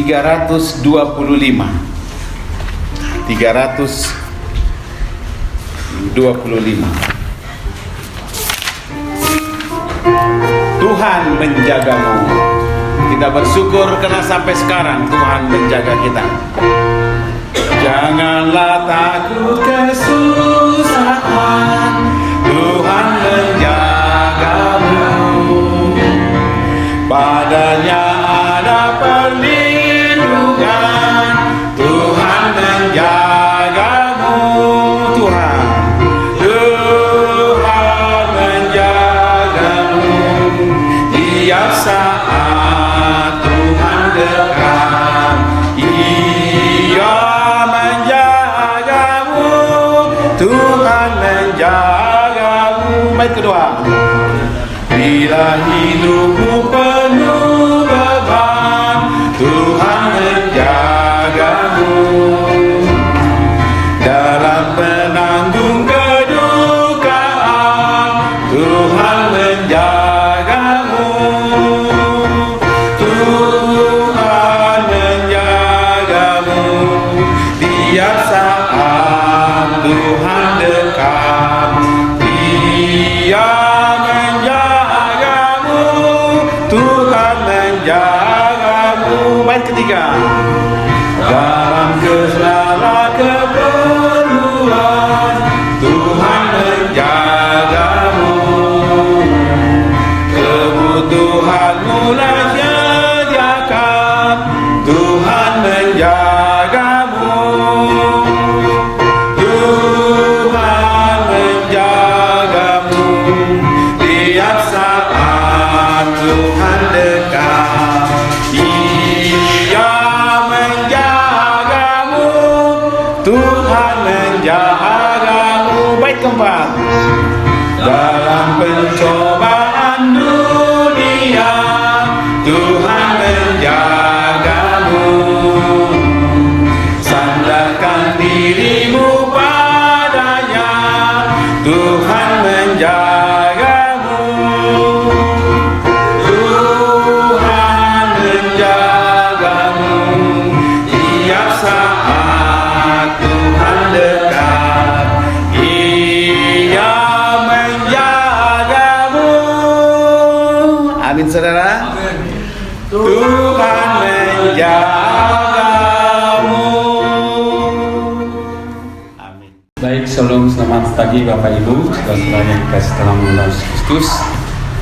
325. Tuhan menjagamu. Kita bersyukur karena sampai sekarang Tuhan menjaga kita. Janganlah takut kesusahan, Tuhan menjagamu. Padanya ada perlindungan, Tuhan menjagamu. Tuhan menjagamu. Tiap saat Tuhan dekat, Ia menjagamu. Tuhan menjagamu. Baik kedua. Bila hidupmu penuh beban, Tuhan menjagamu. Dalam penanggung kedukaan, Tuhan menjagamu. Tuhan menjagamu. Tiap saat Tuhan dekat, Dia Tuhan menjagamu. Baik ketiga. Dalam segala keperluan, Tuhan menjagamu. Kebutuhanmu lah sediakan, Tuhan menjagamu. Tuhan menjagamu. Tiap saat Tuhan dekat, Ia menjagamu. Tuhan menjagamu. Baik keempat. Dalam pencobaan dunia, Tuhan menjagamu. Sandarkan dirimu padanya, Tuhan menjagamu. Tuhan menjagamu. Tiap saat Tuhan dekat, Ia menjagamu. Amin saudara. Tuhan menjagamu. Amin. Baik, shalom, selamat pagi Bapak Ibu, saudara-saudara yang dikasihi dalam nama Yesus Kristus.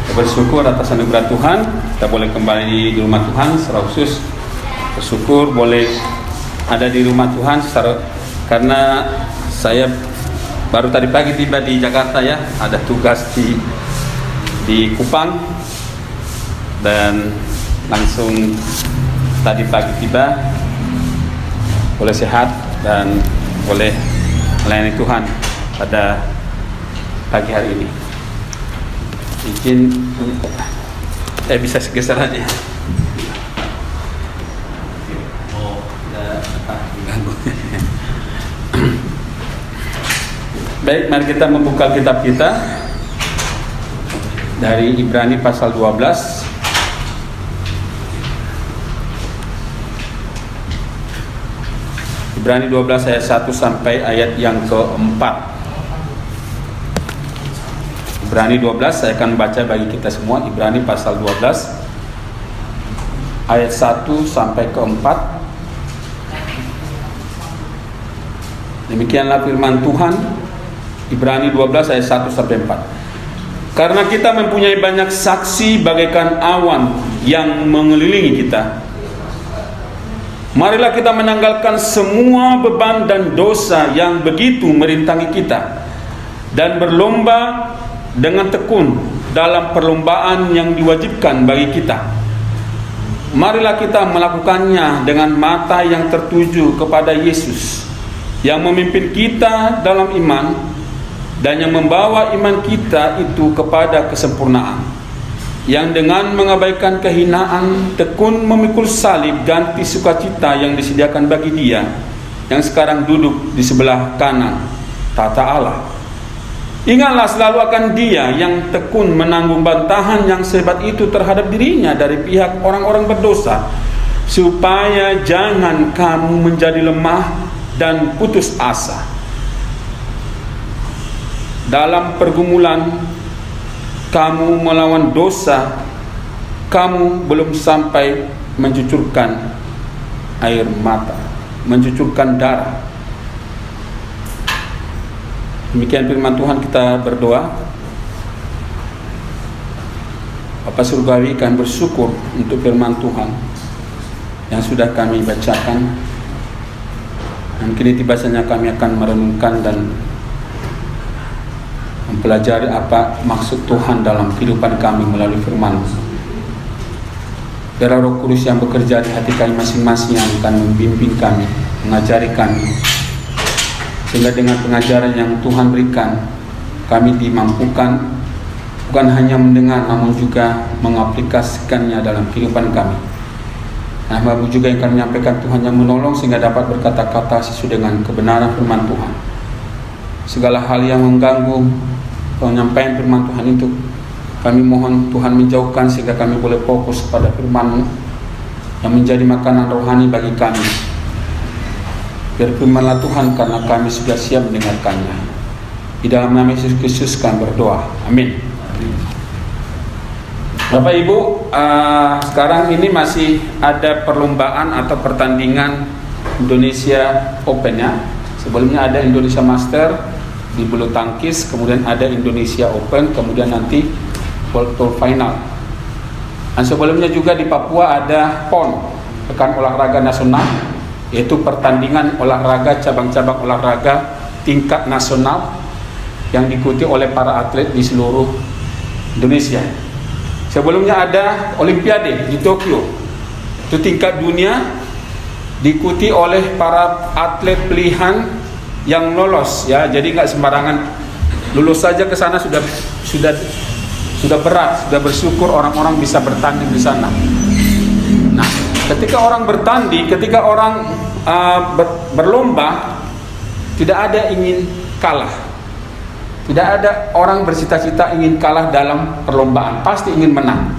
Kita bersyukur atas anugerah Tuhan, kita boleh kembali di rumah Tuhan. Secara khusus bersyukur boleh ada di rumah Tuhan karena saya baru tadi pagi tiba di Jakarta ya, ada tugas di Kupang dan langsung tadi pagi tiba, boleh sehat dan boleh melayani Tuhan pada pagi hari ini. Izin bisa geser aja. Baik, mari kita membuka kitab kita dari Ibrani pasal 12. Ibrani 12 ayat 1 sampai ayat yang keempat. Ibrani 12 saya akan baca bagi kita semua. Ibrani pasal 12 ayat 1 sampai keempat. Demikianlah firman Tuhan. Ibrani 12 ayat 1 sampai 4. Karena kita mempunyai banyak saksi bagaikan awan yang mengelilingi kita, marilah kita menanggalkan semua beban dan dosa yang begitu merintangi kita, dan berlomba dengan tekun dalam perlombaan yang diwajibkan bagi kita. Marilah kita melakukannya dengan mata yang tertuju kepada Yesus, yang memimpin kita dalam iman dan yang membawa iman kita itu kepada kesempurnaan, yang dengan mengabaikan kehinaan tekun memikul salib ganti sukacita yang disediakan bagi Dia yang sekarang duduk di sebelah kanan tata Allah. Ingatlah selalu akan Dia yang tekun menanggung bantahan yang sehebat itu terhadap dirinya dari pihak orang-orang berdosa, supaya jangan kamu menjadi lemah dan putus asa. Dalam pergumulan kamu melawan dosa, kamu belum sampai mencucurkan air mata, mencucurkan darah. Demikian firman Tuhan. Kita berdoa. Bapa Surgawi, kami bersyukur untuk firman Tuhan yang sudah kami bacakan. Dan kini tiba saatnya kami akan merenungkan dan mempelajari apa maksud Tuhan dalam kehidupan kami melalui firman. Biar Roh Kudus yang bekerja di hati kami masing-masing yang akan membimbing kami, mengajari kami, sehingga dengan pengajaran yang Tuhan berikan, kami dimampukan bukan hanya mendengar, namun juga mengaplikasikannya dalam kehidupan kami. Nah, Bapak juga yang kami menyampaikan, Tuhan yang menolong sehingga dapat berkata-kata sesuai dengan kebenaran firman Tuhan. Segala hal yang mengganggu penyampaian firman Tuhan itu, kami mohon Tuhan menjauhkan sehingga kami boleh fokus pada firman-Mu yang menjadi makanan rohani bagi kami. Biar firman-Lah Tuhan, karena kami sudah siap mendengarkannya. Di dalam nama Yesus Kristus kami berdoa. Amin. Bapak Ibu, sekarang ini masih ada perlombaan atau pertandingan Indonesia Open ya. Sebelumnya ada Indonesia Master di bulu tangkis, kemudian ada Indonesia Open, kemudian nanti World Tour Final. Dan sebelumnya juga di Papua ada PON, Pekan Olahraga Nasional, yaitu pertandingan olahraga, cabang-cabang olahraga tingkat nasional yang diikuti oleh para atlet di seluruh Indonesia. Sebelumnya ada Olimpiade di Tokyo, itu tingkat dunia, diikuti oleh para atlet pilihan yang lolos ya. Jadi nggak sembarangan lulus saja ke sana, sudah berat, sudah bersyukur orang-orang bisa bertanding di sana. Nah, ketika orang bertanding, ketika orang berlomba, tidak ada ingin kalah. Tidak ada orang bercita-cita ingin kalah dalam perlombaan, pasti ingin menang.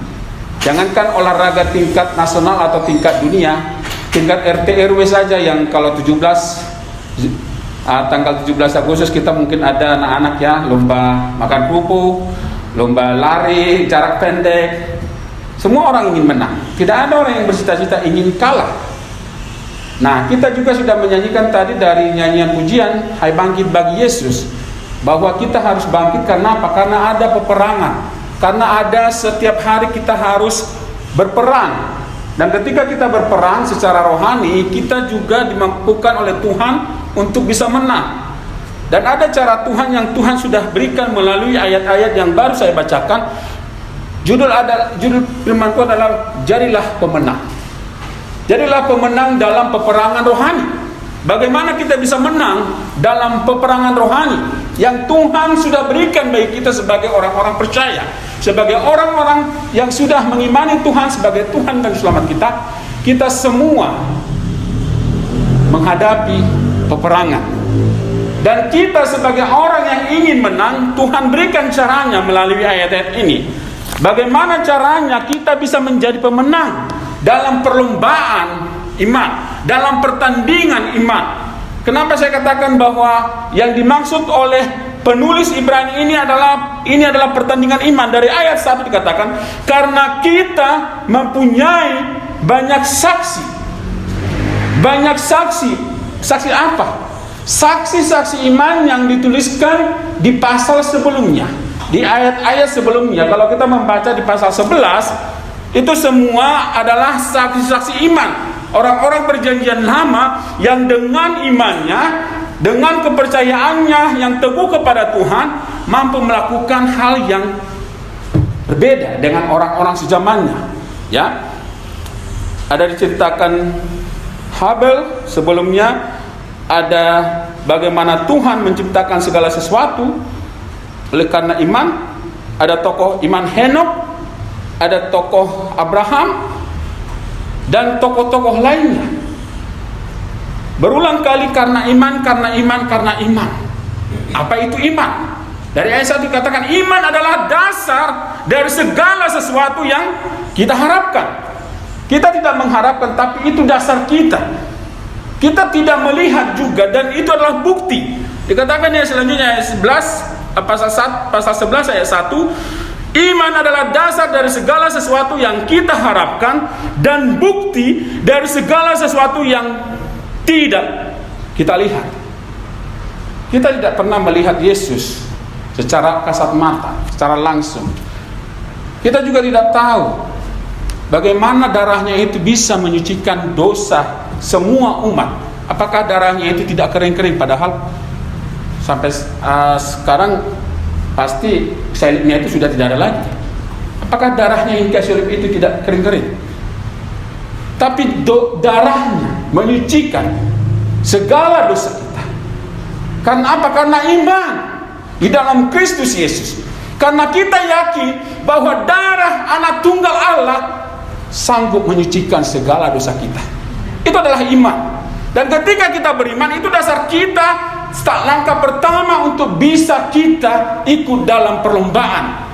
Jangankan olahraga tingkat nasional atau tingkat dunia, tingkat RT RW saja yang kalau tanggal 17 Agustus kita mungkin ada anak-anak ya, lomba makan kerupuk, lomba lari jarak pendek. Semua orang ingin menang. Tidak ada orang yang bercita-cita ingin kalah. Nah, kita juga sudah menyanyikan tadi dari nyanyian pujian, Hai Bangkit Bagi Yesus, bahwa kita harus bangkit karena apa? Karena ada peperangan. Karena ada setiap hari kita harus berperang. Dan ketika kita berperang secara rohani, kita juga dimampukan oleh Tuhan untuk bisa menang. Dan ada cara Tuhan yang Tuhan sudah berikan melalui ayat-ayat yang baru saya bacakan. Judul firman Tuhan adalah jadilah pemenang. Jadilah pemenang dalam peperangan rohani. Bagaimana kita bisa menang dalam peperangan rohani yang Tuhan sudah berikan bagi kita sebagai orang-orang percaya, sebagai orang-orang yang sudah mengimani Tuhan sebagai Tuhan dan Selamat kita. Kita semua menghadapi peperangan. Dan kita sebagai orang yang ingin menang, Tuhan berikan caranya melalui ayat-ayat ini. Bagaimana caranya kita bisa menjadi pemenang dalam perlombaan iman, dalam pertandingan iman. Kenapa saya katakan bahwa yang dimaksud oleh penulis Ibrani ini adalah pertandingan iman? Dari ayat 1 dikatakan, karena kita mempunyai banyak saksi. Banyak saksi. Saksi apa? Saksi-saksi iman yang dituliskan di pasal sebelumnya, di ayat-ayat sebelumnya. Kalau kita membaca di pasal 11, itu semua adalah saksi-saksi iman. Orang-orang perjanjian lama yang dengan imannya, dengan kepercayaannya yang teguh kepada Tuhan, mampu melakukan hal yang berbeda dengan orang-orang sezamannya. Ya, ada diceritakan Habel sebelumnya, ada bagaimana Tuhan menciptakan segala sesuatu oleh karena iman. Ada tokoh iman Henok, ada tokoh Abraham, dan tokoh-tokoh lainnya. Berulang kali karena iman, karena iman, karena iman. Apa itu iman? Dari ayat 1 dikatakan iman adalah dasar dari segala sesuatu yang kita harapkan. Kita tidak mengharapkan, tapi itu dasar kita. Kita tidak melihat juga, dan itu adalah bukti. Dikatakan ya selanjutnya ayat 11, pasal 11 ayat 1, iman adalah dasar dari segala sesuatu yang kita harapkan dan bukti dari segala sesuatu yang tidak kita lihat. Kita tidak pernah melihat Yesus secara kasat mata, secara langsung. Kita juga tidak tahu bagaimana darahnya itu bisa menyucikan dosa semua umat. Apakah darahnya itu tidak kering-kering, padahal sampai sekarang pasti salibnya itu sudah tidak ada lagi. Apakah darahnya yang salib itu tidak kering-kering? Tapi darahnya menyucikan segala dosa kita. Karena apa? Karena iman di dalam Kristus Yesus. Karena kita yakin bahwa darah anak tunggal Allah sanggup menyucikan segala dosa kita. Itu adalah iman. Dan ketika kita beriman, itu dasar kita, langkah pertama untuk bisa kita ikut dalam perlombaan.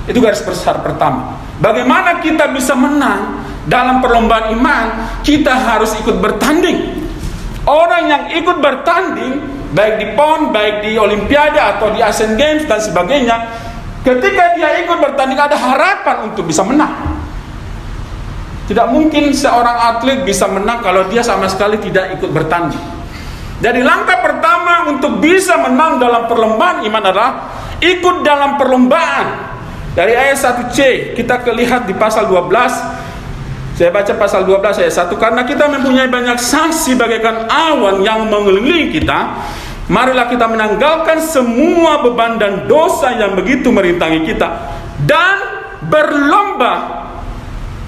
Itu garis besar pertama. Bagaimana kita bisa menang dalam perlombaan iman? Kita harus ikut bertanding. Orang yang ikut bertanding, baik di PON, baik di Olimpiade atau di Asian Games dan sebagainya, ketika dia ikut bertanding ada harapan untuk bisa menang. Tidak mungkin seorang atlet bisa menang kalau dia sama sekali tidak ikut bertanding. Jadi langkah pertama untuk bisa menang dalam perlombaan iman adalah ikut dalam perlombaan. Dari ayat 1C kita lihat di pasal 12. Saya baca pasal 12 ayat 1. Karena kita mempunyai banyak saksi bagaikan awan yang mengelilingi kita, marilah kita menanggalkan semua beban dan dosa yang begitu merintangi kita, dan berlomba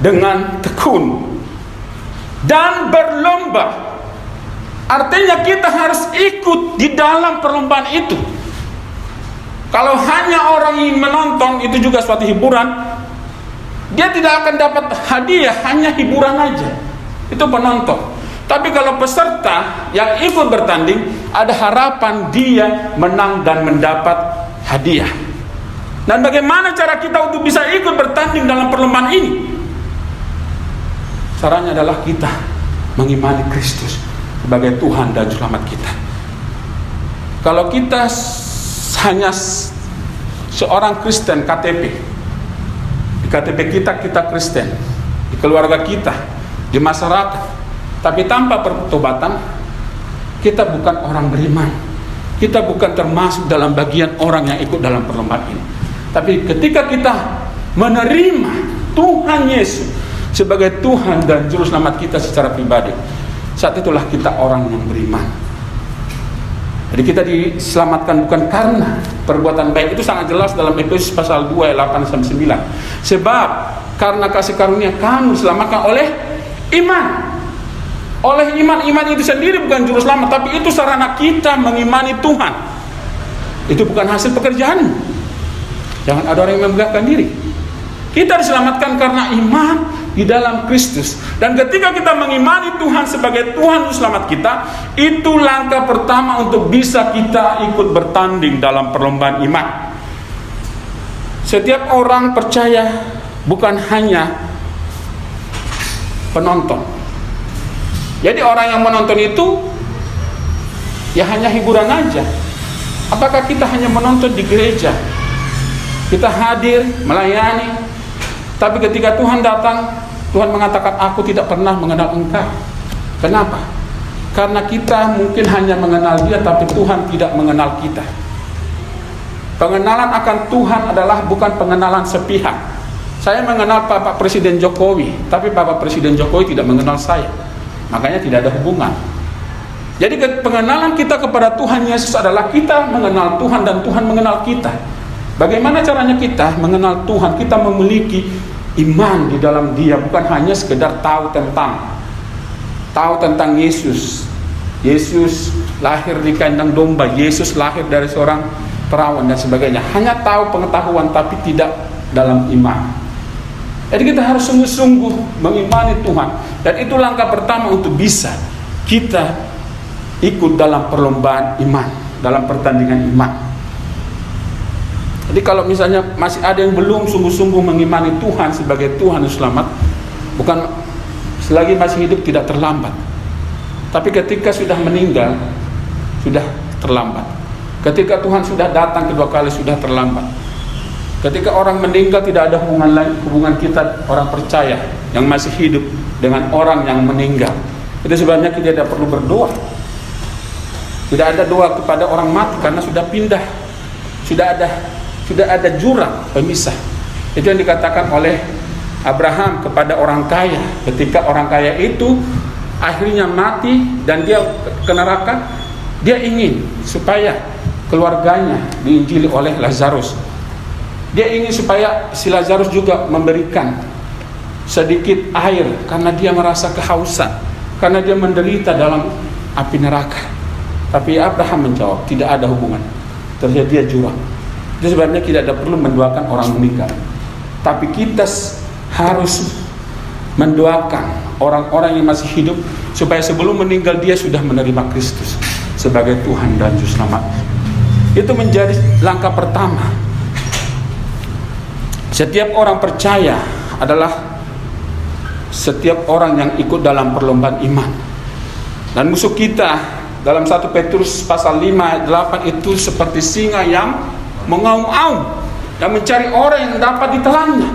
dengan tekun. Dan berlomba artinya kita harus ikut di dalam perlombaan itu. Kalau hanya orang ingin menonton, itu juga suatu hiburan, dia tidak akan dapat hadiah, hanya hiburan aja. Itu penonton. Tapi kalau peserta yang ikut bertanding, ada harapan dia menang dan mendapat hadiah. Dan bagaimana cara kita untuk bisa ikut bertanding dalam perlombaan ini? Caranya adalah kita mengimani Kristus sebagai Tuhan dan Juru Selamat kita. Kalau kita hanya seorang Kristen KTP, di KTP kita Kristen, di keluarga kita, di masyarakat, tapi tanpa pertobatan, kita bukan orang beriman. Kita bukan termasuk dalam bagian orang yang ikut dalam perlombaan ini. Tapi ketika kita menerima Tuhan Yesus sebagai Tuhan dan Juru Selamat kita secara pribadi, saat itulah kita orang yang beriman. Jadi kita diselamatkan bukan karena perbuatan baik. Itu sangat jelas dalam Efesus pasal 2 ayat 8-9. Sebab karena kasih karunia kamu diselamatkan oleh iman. Oleh iman. Iman itu sendiri bukan juru selamat, tapi itu sarana kita mengimani Tuhan. Itu bukan hasil pekerjaan. Jangan ada orang yang membanggakan diri. Kita diselamatkan karena iman di dalam Kristus. Dan ketika kita mengimani Tuhan sebagai Tuhan dan Selamat kita, itu langkah pertama untuk bisa kita ikut bertanding dalam perlombaan iman. Setiap orang percaya bukan hanya penonton. Jadi orang yang menonton itu ya hanya hiburan aja. Apakah kita hanya menonton di gereja? Kita hadir, melayani, tapi ketika Tuhan datang, Tuhan mengatakan, aku tidak pernah mengenal engkau. Kenapa? Karena kita mungkin hanya mengenal dia, tapi Tuhan tidak mengenal kita. Pengenalan akan Tuhan adalah bukan pengenalan sepihak. Saya mengenal Bapak Presiden Jokowi, tapi Bapak Presiden Jokowi tidak mengenal saya. Makanya tidak ada hubungan. Jadi pengenalan kita kepada Tuhan Yesus adalah kita mengenal Tuhan dan Tuhan mengenal kita. Bagaimana caranya kita mengenal Tuhan? Kita memiliki iman di dalam dia, bukan hanya sekedar tahu tentang Yesus. Yesus lahir di kandang domba, Yesus lahir dari seorang perawan dan sebagainya. Hanya tahu pengetahuan tapi tidak dalam iman. Jadi kita harus sungguh-sungguh mengimani Tuhan, dan itu langkah pertama untuk bisa kita ikut dalam perlombaan iman, dalam pertandingan iman. Jadi kalau misalnya masih ada yang belum sungguh-sungguh mengimani Tuhan sebagai Tuhan dan Selamat, Bukan selagi masih hidup tidak terlambat. Tapi ketika sudah meninggal, sudah terlambat. Ketika Tuhan sudah datang kedua kali, sudah terlambat. Ketika orang meninggal, tidak ada hubungan kita orang percaya yang masih hidup dengan orang yang meninggal. Itu sebabnya kita tidak perlu berdoa. Tidak ada doa kepada orang mati karena sudah pindah. Sudah ada jurang pemisah. Itu yang dikatakan oleh Abraham kepada orang kaya. Ketika orang kaya itu akhirnya mati dan dia ke neraka, dia ingin supaya keluarganya diinjili oleh Lazarus. Dia ingin supaya si Lazarus juga memberikan sedikit air karena dia merasa kehausan, karena dia menderita dalam api neraka. Tapi Abraham menjawab, tidak ada hubungan. Terjadi jurang. Itu sebabnya kita tidak perlu mendoakan orang meninggal. Tapi kita harus mendoakan orang-orang yang masih hidup supaya sebelum meninggal dia sudah menerima Kristus sebagai Tuhan dan Juru Selamat. Itu menjadi langkah pertama. Setiap orang percaya adalah setiap orang yang ikut dalam perlombaan iman. Dan musuh kita dalam 1 Petrus pasal 5 ayat 8 itu seperti singa yang mengaum-aum dan mencari orang yang dapat ditelannya.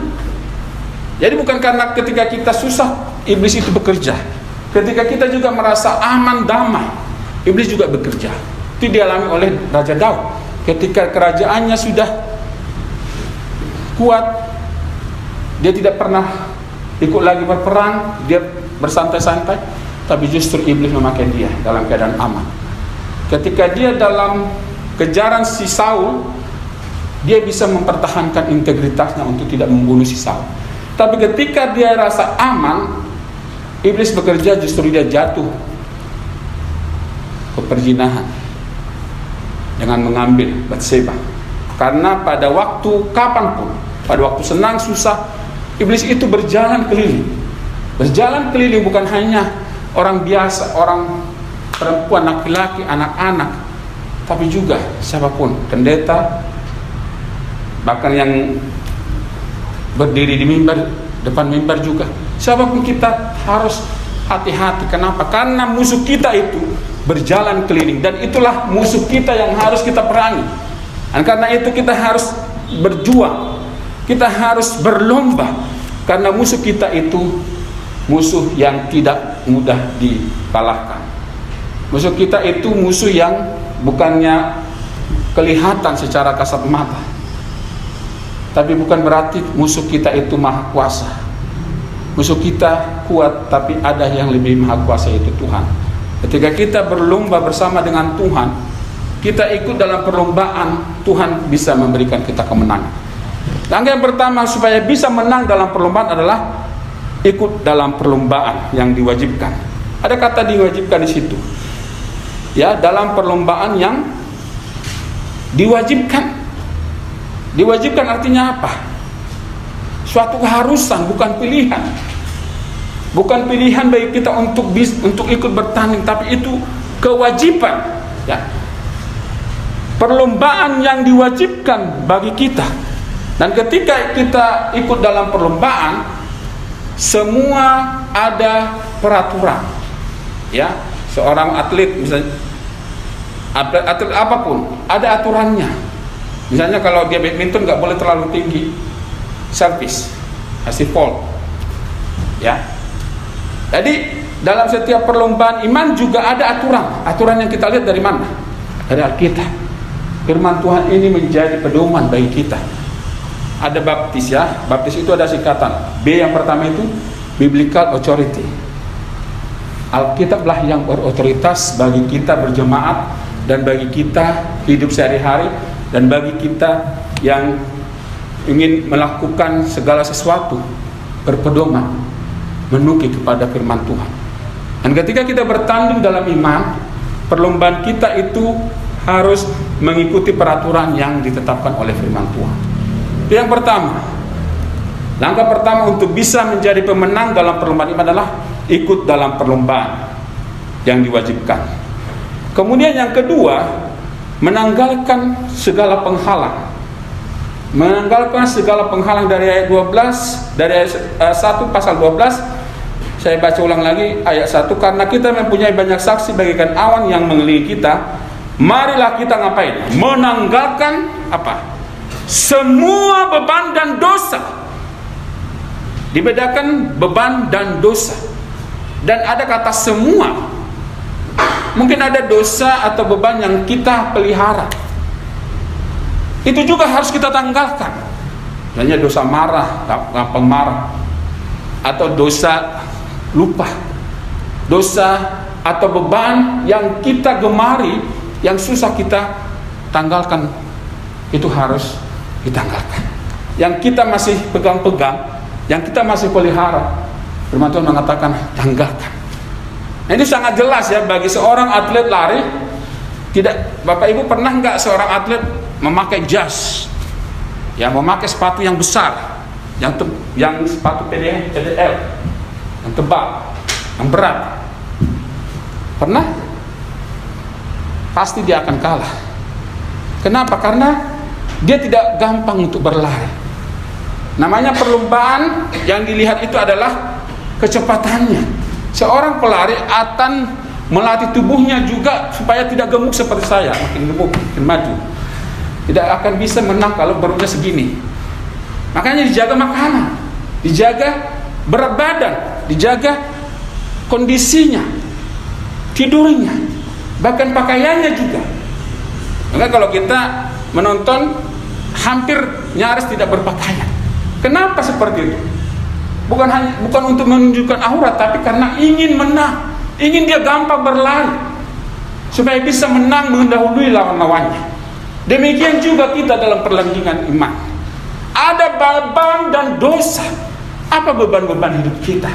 Jadi bukan karena ketika kita susah iblis itu bekerja. Ketika kita juga merasa aman damai, iblis juga bekerja. Itu dialami oleh Raja Daud. Ketika kerajaannya sudah kuat, dia tidak pernah ikut lagi berperang, dia bersantai-santai. Tapi justru iblis memakai dia dalam keadaan aman. Ketika dia dalam kejaran si Saul, dia bisa mempertahankan integritasnya untuk tidak membunuh si Saul. Tapi ketika dia rasa aman, iblis bekerja, justru dia jatuh ke perzinahan dengan mengambil Batseba. Karena pada waktu kapanpun, pada waktu senang susah, iblis itu berjalan keliling. Berjalan keliling bukan hanya orang biasa, orang perempuan, laki-laki, anak-anak, tapi juga siapapun, pendeta, bahkan yang berdiri di mimbar, depan mimbar juga. Siapapun kita harus hati-hati. Kenapa? Karena musuh kita itu berjalan keliling, dan itulah musuh kita yang harus kita perangi. Dan karena itu kita harus berjuang, kita harus berlomba, karena musuh kita itu musuh yang tidak mudah dikalahkan. Musuh kita itu musuh yang bukannya kelihatan secara kasat mata, tapi bukan berarti musuh kita itu maha kuasa. Musuh kita kuat, tapi ada yang lebih maha kuasa, yaitu Tuhan. Ketika kita berlomba bersama dengan Tuhan, kita ikut dalam perlombaan, Tuhan bisa memberikan kita kemenangan. Langkah yang pertama supaya bisa menang dalam perlombaan adalah ikut dalam perlombaan yang diwajibkan. Ada kata diwajibkan di situ. Ya, dalam perlombaan yang diwajibkan. Diwajibkan artinya apa? Suatu keharusan, bukan pilihan. Bukan pilihan bagi kita untuk ikut bertanding, tapi itu kewajiban. Ya. Perlombaan yang diwajibkan bagi kita. Dan ketika kita ikut dalam perlombaan, semua ada peraturan. Ya, seorang atlet misalnya, atlet apapun ada aturannya. Misalnya kalau dia badminton nggak boleh terlalu tinggi, service, kasih fault. Ya, jadi dalam setiap perlombaan iman juga ada aturan. Aturan yang kita lihat dari mana? Dari Alkitab. Firman Tuhan ini menjadi pedoman bagi kita. Ada baptis, ya. Baptis itu ada singkatan. B yang pertama itu biblical authority. Alkitablah yang berotoritas bagi kita berjemaat dan bagi kita hidup sehari-hari, dan bagi kita yang ingin melakukan segala sesuatu berpedoman menukik kepada firman Tuhan. Dan ketika kita bertanding dalam iman, perlombaan kita itu harus mengikuti peraturan yang ditetapkan oleh firman Tuhan. Yang pertama, langkah pertama untuk bisa menjadi pemenang dalam perlombaan iman adalah ikut dalam perlombaan yang diwajibkan. Kemudian yang kedua, menanggalkan segala penghalang. menanggalkan segala penghalang dari ayat 12, dari ayat 1 pasal 12. Saya baca ulang lagi ayat 1. Karena kita mempunyai banyak saksi bagaikan awan yang mengelilingi kita, marilah kita ngapain? Menanggalkan apa? Semua beban dan dosa. Dibedakan beban dan dosa. Dan ada kata semua. Mungkin ada dosa atau beban yang kita pelihara, itu juga harus kita tanggalkan. Misalnya dosa marah, gampang marah, atau dosa lupa, dosa atau beban yang kita gemari, yang susah kita tanggalkan, itu harus ditanggalkan. Yang kita masih pegang-pegang, yang kita masih pelihara, firman Tuhan mengatakan tanggalkan. Nah, ini sangat jelas ya bagi seorang atlet lari. Tidak, Bapak Ibu pernah nggak seorang atlet memakai jas, yang memakai sepatu yang besar, yang sepatu PDL, yang tebal, yang berat? Pernah? Pasti dia akan kalah. Kenapa? Karena dia tidak gampang untuk berlari. Namanya perlombaan, yang dilihat itu adalah kecepatannya. Seorang pelari akan melatih tubuhnya juga supaya tidak gemuk seperti saya, makin gemuk, makin maju. Tidak akan bisa menang kalau barunya segini. Makanya dijaga makanan, dijaga berat badan, dijaga kondisinya, tidurnya, bahkan pakaiannya juga. Maka kalau kita menonton, hampir nyaris tidak berpakaian. Kenapa seperti itu? Bukan untuk menunjukkan aurat, tapi karena ingin menang, ingin dia gampang berlari supaya bisa menang mendahului lawan-lawannya. Demikian juga kita dalam perlandingan iman. Ada beban dan dosa. Apa beban-beban hidup kita?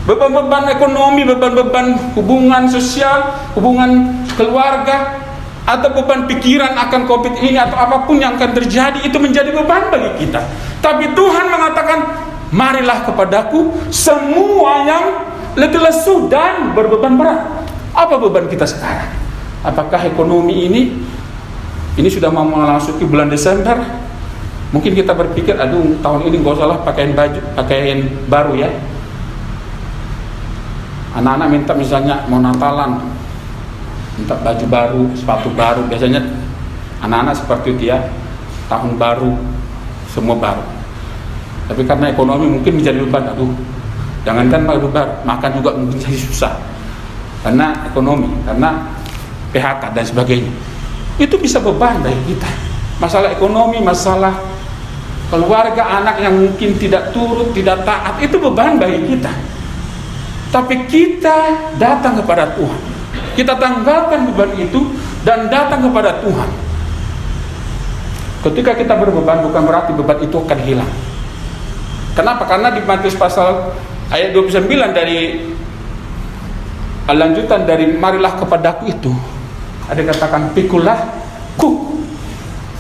Beban-beban ekonomi, beban-beban hubungan sosial, hubungan keluarga, atau beban pikiran akan COVID ini, atau apapun yang akan terjadi, itu menjadi beban bagi kita. Tapi Tuhan mengatakan, marilah kepadaku semua yang letih lesu dan berbeban berat. Apa beban kita sekarang? Apakah ekonomi ini sudah mau memasuki bulan Desember? Mungkin kita berpikir, aduh tahun ini gak usah lah pakaian baru ya. Anak-anak minta misalnya mau Natalan, minta baju baru, sepatu baru. Biasanya anak-anak seperti itu ya, tahun baru semua baru. Tapi karena ekonomi mungkin menjadi beban. Aduh, jangankan baju baru, makan juga mungkin jadi susah karena ekonomi, karena PHK dan sebagainya. Itu bisa beban bagi kita. Masalah ekonomi, masalah keluarga, anak yang mungkin tidak turut, tidak taat, itu beban bagi kita. Tapi kita datang kepada Tuhan, kita tanggalkan beban itu dan datang kepada Tuhan. Ketika kita berbeban, bukan berarti beban itu akan hilang. Kenapa? Karena di Matius pasal ayat 29 dari lanjutan dari marilah kepadaku itu, ada katakan pikulah kuk.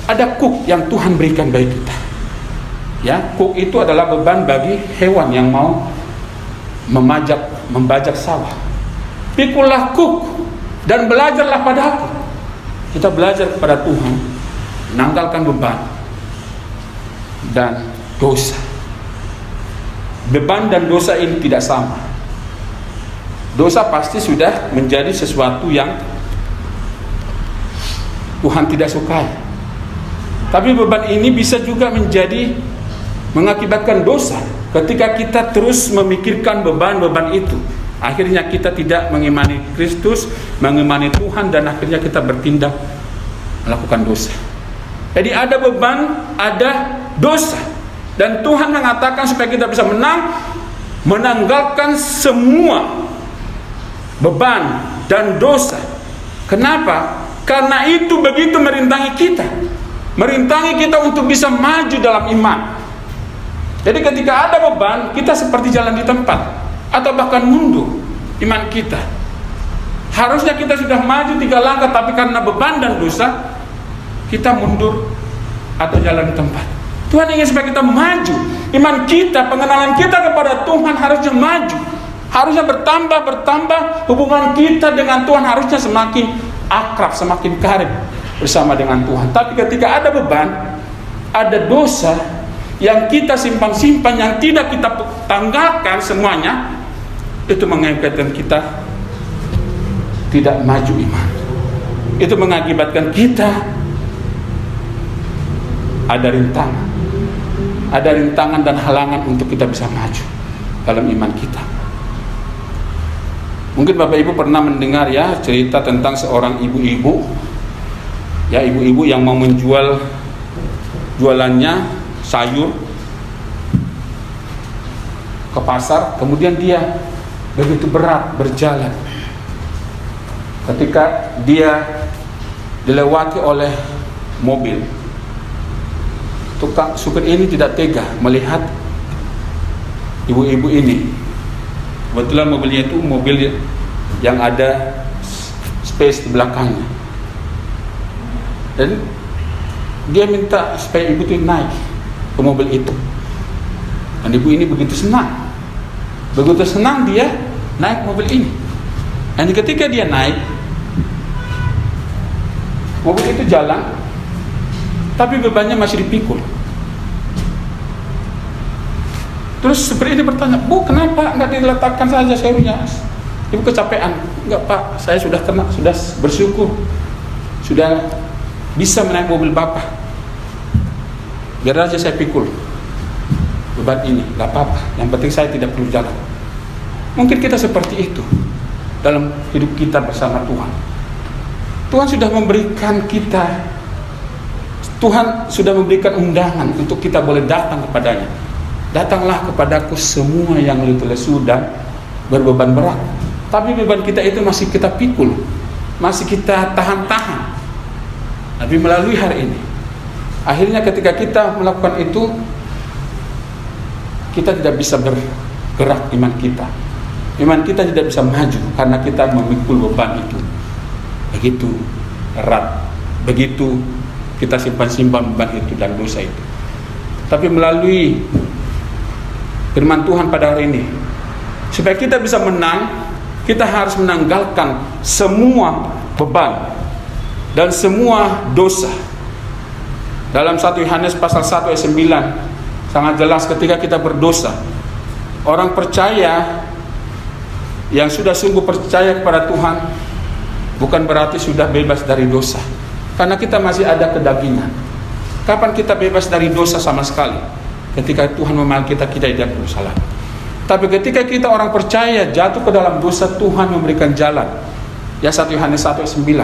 Ada kuk yang Tuhan berikan bagi kita. Ya, kuk itu adalah beban bagi hewan yang mau membajak sawah. Pikulah kuk dan belajarlah padaku. Kita belajar kepada Tuhan, menanggalkan beban dan dosa. Beban dan dosa ini tidak sama. Dosa pasti sudah menjadi sesuatu yang Tuhan tidak sukai. Tapi beban ini bisa juga mengakibatkan dosa. Ketika kita terus memikirkan beban-beban itu, akhirnya kita tidak mengimani Kristus, mengimani Tuhan, dan akhirnya kita bertindak melakukan dosa. Jadi ada beban, ada dosa. Dan Tuhan mengatakan supaya kita bisa menanggalkan semua beban dan dosa. Kenapa? Karena itu begitu merintangi kita untuk bisa maju dalam iman. Jadi ketika ada beban, kita seperti jalan di tempat atau bahkan mundur iman kita. Harusnya kita sudah maju 3 langkah, tapi karena beban dan dosa kita mundur atau jalan di tempat. Tuhan ingin supaya kita maju. Iman kita, pengenalan kita kepada Tuhan harusnya maju. Harusnya bertambah. Hubungan kita dengan Tuhan harusnya semakin akrab, semakin karib bersama dengan Tuhan. Tapi ketika ada beban, ada dosa yang kita simpan-simpan, yang tidak kita tanggalkan semuanya, itu mengakibatkan kita tidak maju iman. Itu mengakibatkan kita ada rintangan dan halangan untuk kita bisa maju dalam iman kita. Mungkin Bapak Ibu pernah mendengar ya cerita tentang seorang ibu-ibu, ya, ibu-ibu yang mau menjual jualannya sayur ke pasar, kemudian dia begitu berat berjalan. Ketika dia dilewati oleh mobil, tukang supir ini tidak tega melihat ibu-ibu ini. Kebetulan mobilnya itu mobil yang ada space di belakangnya, dan dia minta supaya ibu itu naik ke mobil itu. Dan ibu ini begitu senang dia naik mobil ini. Dan ketika dia naik, mobil itu jalan, tapi bebannya masih dipikul. Terus supir ini bertanya, "Bu, kenapa nggak diletakkan saja sayurnya? Ibu kecapean." "Enggak, Pak, saya sudah bersyukur, sudah bisa menaik mobil Bapak. Biar aja saya pikul beban ini, nggak apa-apa. Yang penting saya tidak perlu jalan." Mungkin kita seperti itu dalam hidup kita bersama Tuhan. Tuhan sudah memberikan kita, Tuhan sudah memberikan undangan untuk kita boleh datang kepadanya. "Datanglah kepadaku semua yang letih lesu dan berbeban berat." Tapi beban kita itu masih kita pikul, masih kita tahan-tahan. Tapi melalui hari ini, akhirnya ketika kita melakukan itu, kita tidak bisa bergerak iman kita. Iman kita tidak bisa maju karena kita memikul beban itu begitu erat, begitu kita simpan-simpan beban itu dan dosa itu. Tapi melalui firman Tuhan pada hari ini, supaya kita bisa menang, kita harus menanggalkan semua beban dan semua dosa. Dalam 1 Yohanes pasal 1 ayat 9 sangat jelas, ketika kita berdosa, orang percaya yang sudah sungguh percaya kepada Tuhan bukan berarti sudah bebas dari dosa, karena kita masih ada kedagingan. Kapan kita bebas dari dosa sama sekali? Ketika Tuhan memanggil kita tidak bersalah. Tapi ketika kita orang percaya jatuh ke dalam dosa, Tuhan memberikan jalan. Ya, 1 Yohanes 1 ayat 9.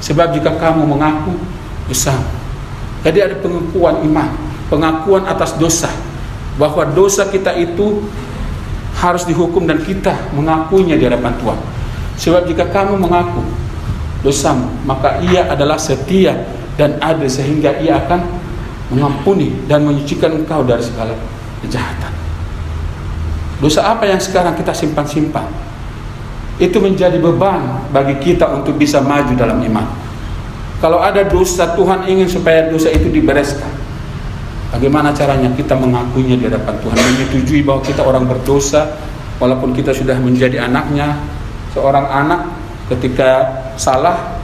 Sebab jika kamu mengaku dosamu. Jadi ada pengakuan iman, pengakuan atas dosa, bahwa dosa kita itu harus dihukum dan kita mengakuinya di hadapan Tuhan. Sebab jika kamu mengaku dosamu, maka Ia adalah setia dan adil sehingga Ia akan mengampuni dan menyucikan engkau dari segala kejahatan. Dosa apa yang sekarang kita simpan-simpan? Itu menjadi beban bagi kita untuk bisa maju dalam iman. Kalau ada dosa, Tuhan ingin supaya dosa itu dibereskan. Bagaimana caranya? Kita mengakuinya di hadapan Tuhan, menyetujui bahwa kita orang berdosa, walaupun kita sudah menjadi anaknya. Seorang anak ketika salah,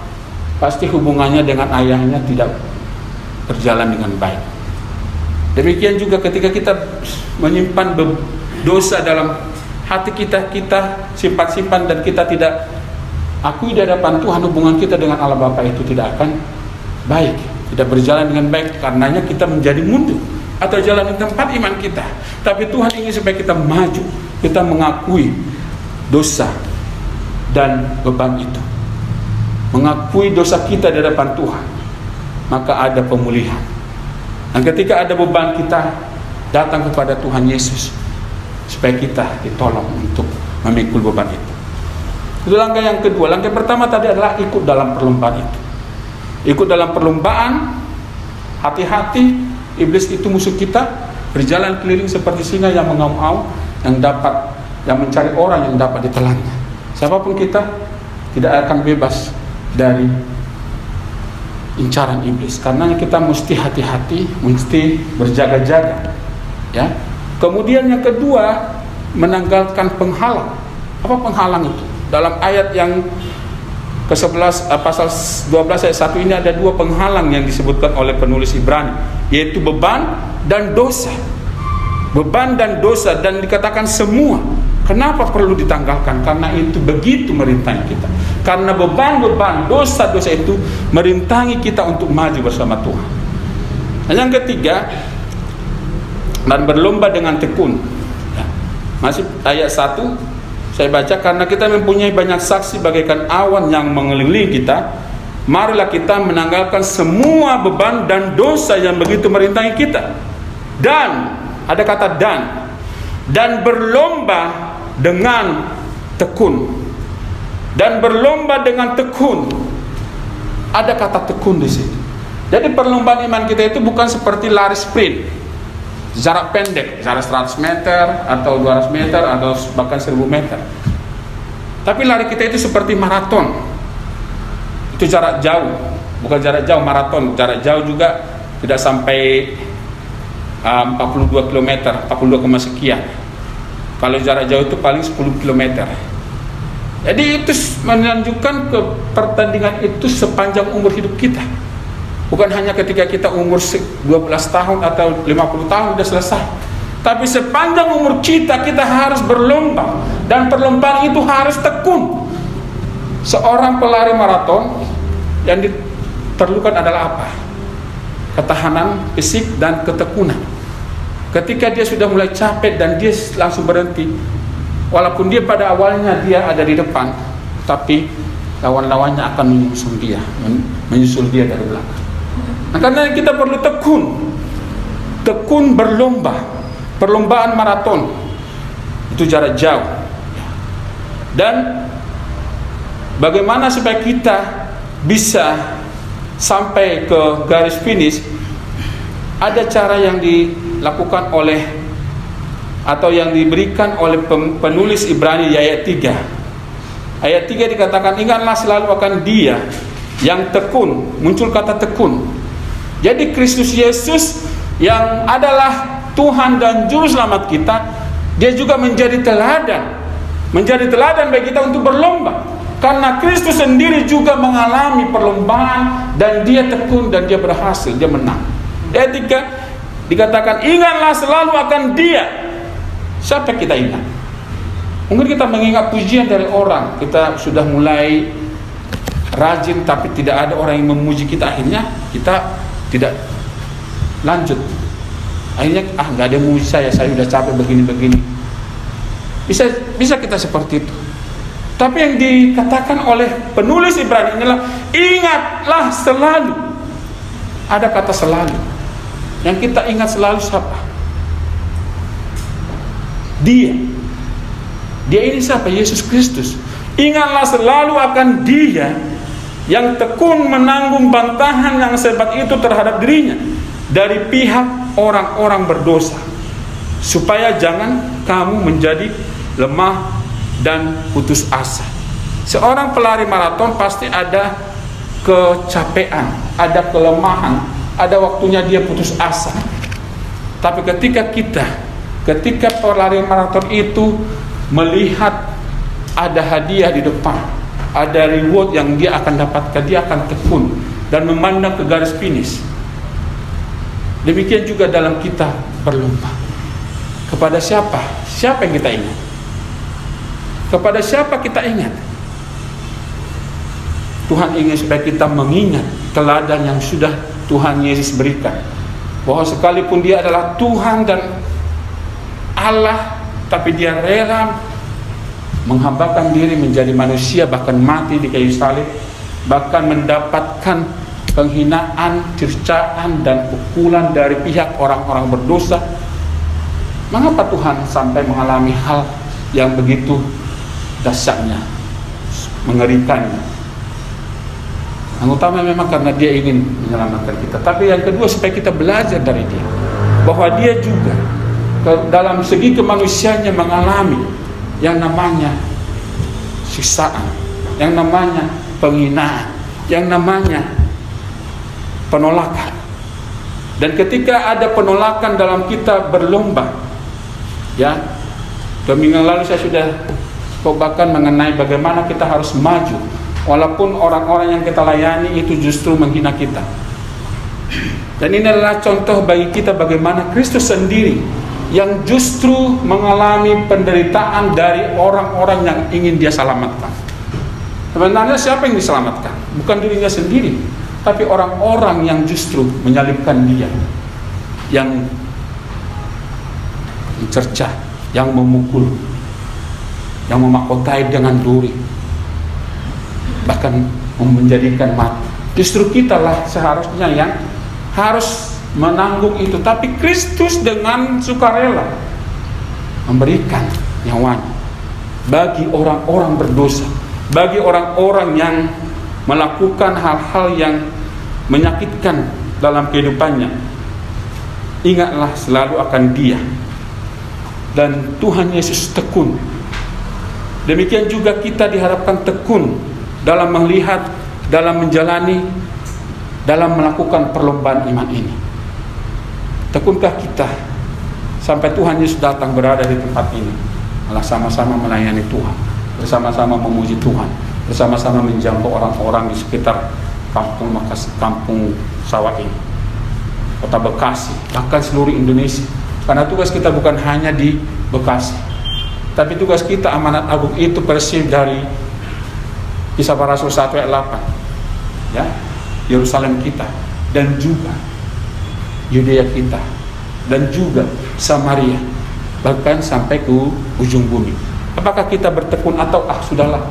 pasti hubungannya dengan ayahnya tidak berjalan dengan baik. Demikian juga ketika kita menyimpan dosa dalam hati kita, kita simpan-simpan dan kita tidak akui di hadapan Tuhan, hubungan kita dengan Allah Bapa itu tidak akan baik, tidak berjalan dengan baik. Karenanya kita menjadi mundur atau jalan di tempat iman kita. Tapi Tuhan ingin supaya kita maju, kita mengakui dosa dan beban itu, mengakui dosa kita di hadapan Tuhan, maka ada pemulihan. Dan ketika ada beban, kita datang kepada Tuhan Yesus supaya kita ditolong untuk memikul beban itu. Itu langkah yang kedua. Langkah pertama tadi adalah ikut dalam perlombaan itu. Ikut dalam perlombaan, hati-hati, iblis itu musuh kita, berjalan keliling seperti singa yang mengaum-aum, yang mencari orang yang dapat ditelannya. Siapapun kita tidak akan bebas dari incaran iblis. Karena kita mesti hati-hati, mesti berjaga-jaga. Ya. Kemudian yang kedua, menanggalkan penghalang. Apa penghalang itu? Dalam ayat yang ke-11 pasal 12 ayat 1 ini ada dua penghalang yang disebutkan oleh penulis Ibrani. yaitu beban dan dosa. Beban dan dosa, dan dikatakan semua. Kenapa perlu ditanggalkan? Karena itu begitu merintangi kita. Karena beban-beban dosa-dosa itu merintangi kita untuk maju bersama Tuhan. Dan yang ketiga, dan berlomba dengan tekun. Ya. Masih ayat 1 saya baca, karena kita mempunyai banyak saksi bagaikan awan yang mengelilingi kita, marilah kita menanggalkan semua beban dan dosa yang begitu merintangi kita. Dan ada kata dan berlomba dengan tekun. Dan berlomba dengan tekun. Ada kata tekun di situ. Jadi perlombaan iman kita itu bukan seperti lari sprint, jarak pendek, jarak 100 meter atau 200 meter atau bahkan 1000 meter. Tapi lari kita itu seperti maraton. Itu jarak jauh, bukan jarak jauh maraton. Jarak jauh juga tidak sampai 42 km, 42, sekian. Kalau jarak jauh itu paling 10 km. Jadi itu menunjukkan ke pertandingan itu sepanjang umur hidup kita. Bukan hanya ketika kita umur 12 tahun atau 50 tahun sudah selesai. Tapi sepanjang umur kita harus berlomba. Dan perlombaan itu harus tekun. Seorang pelari maraton yang diperlukan adalah apa? Ketahanan fisik dan ketekunan. Ketika dia sudah mulai capek dan dia langsung berhenti, walaupun dia pada awalnya dia ada di depan, tapi lawan-lawannya akan menyusul dia dari belakang. Nah, karena kita perlu tekun berlomba, perlombaan maraton itu jarak jauh. Dan bagaimana supaya kita bisa sampai ke garis finish? Ada cara yang dilakukan oleh atau yang diberikan oleh penulis Ibrani di ayat 3. Ayat 3 dikatakan, ingatlah selalu akan Dia yang tekun. Muncul kata tekun. Jadi Kristus Yesus yang adalah Tuhan dan Juru Selamat kita, Dia juga menjadi teladan. Menjadi teladan bagi kita untuk berlomba. Karena Kristus sendiri juga mengalami perlombaan dan Dia tekun dan Dia berhasil, Dia menang. Ayat 3 dikatakan, ingatlah selalu akan Dia. Siapa kita ingat? Mungkin kita mengingat pujian dari orang. Kita sudah mulai rajin tapi tidak ada orang yang memuji kita. Akhirnya kita tidak lanjut. Akhirnya nggak ada yang memuji saya sudah capek begini-begini. Bisa kita seperti itu. Tapi yang dikatakan oleh penulis Ibrani inilah, ingatlah selalu. Ada kata selalu. Yang kita ingat selalu siapa? Dia ini siapa? Yesus Kristus. Ingatlah selalu akan Dia yang tekun menanggung bantahan yang sehebat itu terhadap dirinya dari pihak orang-orang berdosa, supaya jangan kamu menjadi lemah dan putus asa. Seorang pelari maraton pasti ada kecapean, ada kelemahan, ada waktunya dia putus asa. Tapi ketika pelari maraton itu melihat ada hadiah di depan, ada reward yang dia akan dapatkan, dia akan tekun dan memandang ke garis finish. Demikian juga dalam kita berlomba. Kepada siapa? Siapa yang kita ingat? Kepada siapa kita ingat? Tuhan ingin supaya kita mengingat teladan yang sudah Tuhan Yesus berikan, bahwa sekalipun Dia adalah Tuhan dan Allah, tapi Dia rela menghambakan diri menjadi manusia, bahkan mati di kayu salib, bahkan mendapatkan penghinaan, cercaan dan pukulan dari pihak orang-orang berdosa. Mengapa Tuhan sampai mengalami hal yang begitu dahsyatnya, mengerikannya? Yang utama memang karena Dia ingin menyelamatkan kita. Tapi yang kedua, supaya kita belajar dari Dia, bahwa Dia juga dalam segi kemanusiaannya mengalami yang namanya siksaan, yang namanya penghinaan, yang namanya penolakan. Dan ketika ada penolakan dalam kita berlomba, ya, 2 minggu lalu saya sudah khotbahkan mengenai bagaimana kita harus maju walaupun orang-orang yang kita layani itu justru menghina kita. Dan ini adalah contoh bagi kita bagaimana Kristus sendiri yang justru mengalami penderitaan dari orang-orang yang ingin dia selamatkan. Sebenarnya siapa yang diselamatkan? Bukan dirinya sendiri, tapi orang-orang yang justru menyalibkan dia, yang mencercah, yang memukul, yang memahkotai dengan duri, bahkan menjadikan mati. Justru kitalah seharusnya yang harus menanggung itu, tapi Kristus dengan sukarela memberikan nyawanya bagi orang-orang berdosa, bagi orang-orang yang melakukan hal-hal yang menyakitkan dalam kehidupannya. Ingatlah selalu akan dia. Dan Tuhan Yesus tekun. Demikian juga kita diharapkan tekun dalam melihat, dalam menjalani, dalam melakukan perlombaan iman ini. Tekunkah kita sampai Tuhan Yesus datang berada di tempat ini, malah sama-sama melayani Tuhan, bersama-sama memuji Tuhan, bersama-sama menjangkau orang-orang di sekitar kampung sawah ini, kota Bekasi, bahkan seluruh Indonesia. Karena tugas kita bukan hanya di Bekasi, tapi tugas kita, amanat agung itu persis dari Kisah Para Rasul 1 ayat 8, ya, Yerusalem kita, dan juga Yudea kita, dan juga Samaria, bahkan sampai ke ujung bumi. Apakah kita bertekun atau sudahlah,